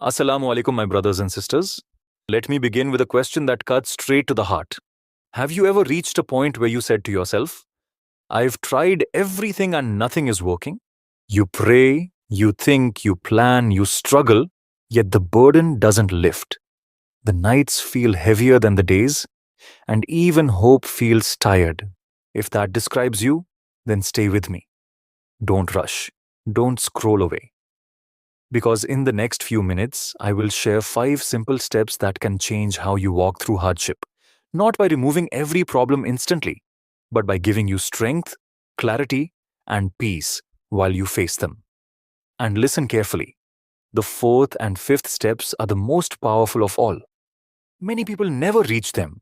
Assalamu alaikum, my brothers and sisters. Let me begin with a question that cuts straight to the heart. Have you ever reached a point where you said to yourself, I've tried everything and nothing is working? You pray, you think, you plan, you struggle, yet the burden doesn't lift. The nights feel heavier than the days, and even hope feels tired. If that describes you, then stay with me. Don't rush. Don't scroll away. Because in the next few minutes, I will share 5 simple steps that can change how you walk through hardship. Not by removing every problem instantly, but by giving you strength, clarity, and peace while you face them. And listen carefully. The fourth and fifth steps are the most powerful of all. Many people never reach them,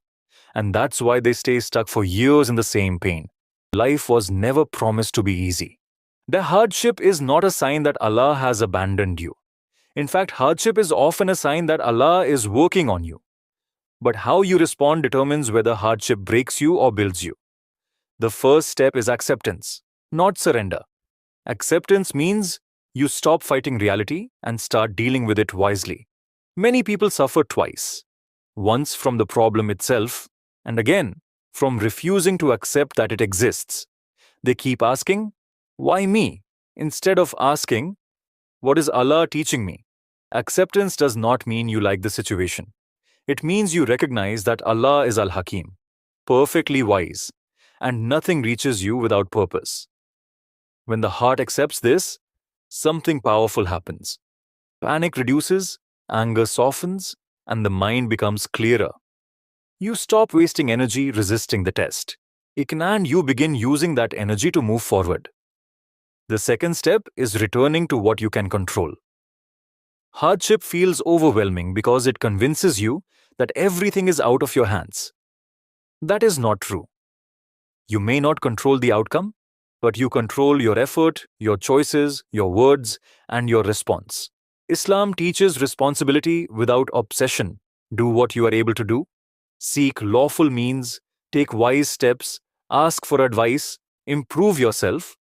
and that's why they stay stuck for years in the same pain. Life was never promised to be easy. The hardship is not a sign that Allah has abandoned you. In fact, hardship is often a sign that Allah is working on you. But how you respond determines whether hardship breaks you or builds you. The first step is acceptance, not surrender. Acceptance means you stop fighting reality and start dealing with it wisely. Many people suffer twice. Once from the problem itself, and again from refusing to accept that it exists. They keep asking, why me? Instead of asking, what is Allah teaching me? Acceptance does not mean you like the situation. It means you recognize that Allah is Al-Hakim, perfectly wise, and nothing reaches you without purpose. When the heart accepts this, something powerful happens. Panic reduces, anger softens, and the mind becomes clearer. You stop wasting energy resisting the test. And you begin using that energy to move forward. The second step is returning to what you can control. Hardship feels overwhelming because it convinces you that everything is out of your hands. That is not true. You may not control the outcome, but you control your effort, your choices, your words, and your response. Islam teaches responsibility without obsession. Do what you are able to do. Seek lawful means, take wise steps, ask for advice, improve yourself,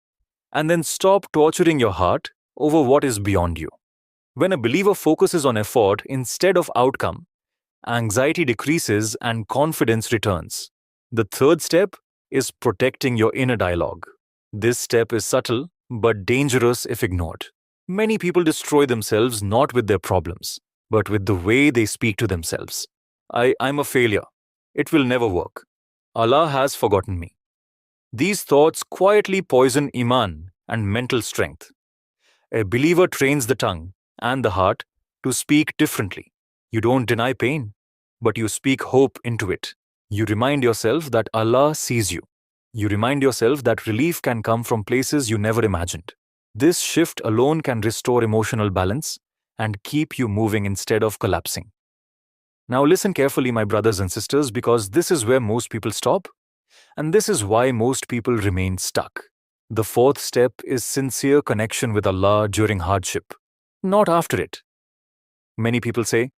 and then stop torturing your heart over what is beyond you. When a believer focuses on effort instead of outcome, anxiety decreases and confidence returns. The third step is protecting your inner dialogue. This step is subtle but dangerous if ignored. Many people destroy themselves not with their problems, but with the way they speak to themselves. I'm a failure. It will never work. Allah has forgotten me. These thoughts quietly poison iman and mental strength. A believer trains the tongue and the heart to speak differently. You don't deny pain, but you speak hope into it. You remind yourself that Allah sees you. You remind yourself that relief can come from places you never imagined. This shift alone can restore emotional balance and keep you moving instead of collapsing. Now listen carefully, my brothers and sisters, because this is where most people stop, and this is why most people remain stuck. The fourth step is sincere connection with Allah during hardship, not after it. Many people say,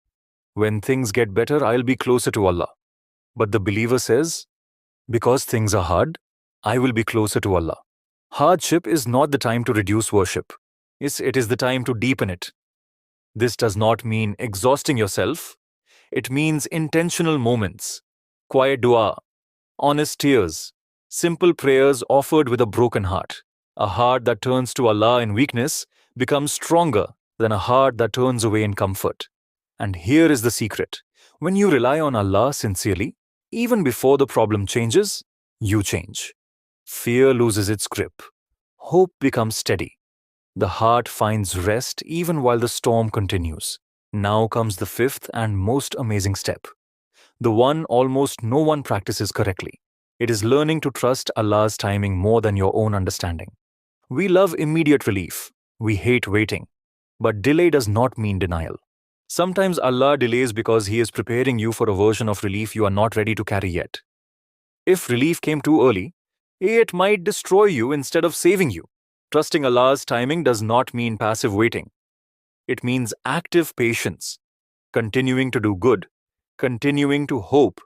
when things get better, I'll be closer to Allah. But the believer says, because things are hard, I will be closer to Allah. Hardship is not the time to reduce worship. It is the time to deepen it. This does not mean exhausting yourself. It means intentional moments, quiet dua, honest tears, simple prayers offered with a broken heart. A heart that turns to Allah in weakness becomes stronger than a heart that turns away in comfort. And here is the secret. When you rely on Allah sincerely, even before the problem changes, you change. Fear loses its grip. Hope becomes steady. The heart finds rest even while the storm continues. Now comes the fifth and most amazing step. The one almost no one practices correctly. It is learning to trust Allah's timing more than your own understanding. We love immediate relief. We hate waiting. But delay does not mean denial. Sometimes Allah delays because He is preparing you for a version of relief you are not ready to carry yet. If relief came too early, it might destroy you instead of saving you. Trusting Allah's timing does not mean passive waiting. It means active patience, continuing to do good, continuing to hope,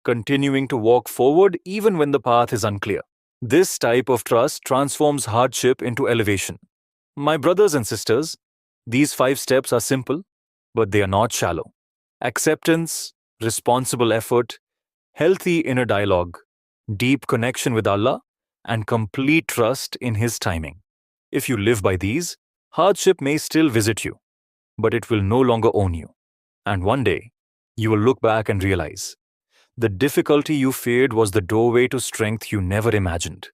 continuing to walk forward even when the path is unclear. This type of trust transforms hardship into elevation. My brothers and sisters, these 5 steps are simple, but they are not shallow. Acceptance, responsible effort, healthy inner dialogue, deep connection with Allah, and complete trust in His timing. If you live by these, hardship may still visit you, but it will no longer own you. And one day, you will look back and realize the difficulty you feared was the doorway to strength you never imagined.